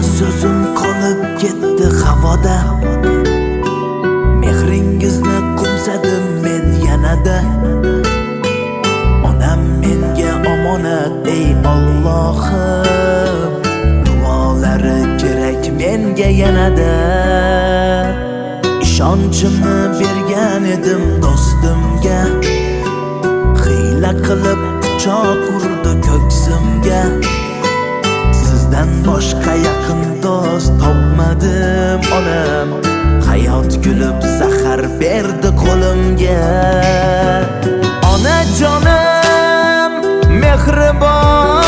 so'zim qolib ketdi havoda. Mehringizni qo'msadim men yanada. Onam menga omonat ey Allohim, duolari kerak menga yanada. Ishonchimni bergan edim do'stimga, hiyla qilib pichoq urdi ko'ksimga. Sizdan boshqa yaqin do'st topmadim onam, hayot kulib zahar berdi qo'limga. Onajonim mehribon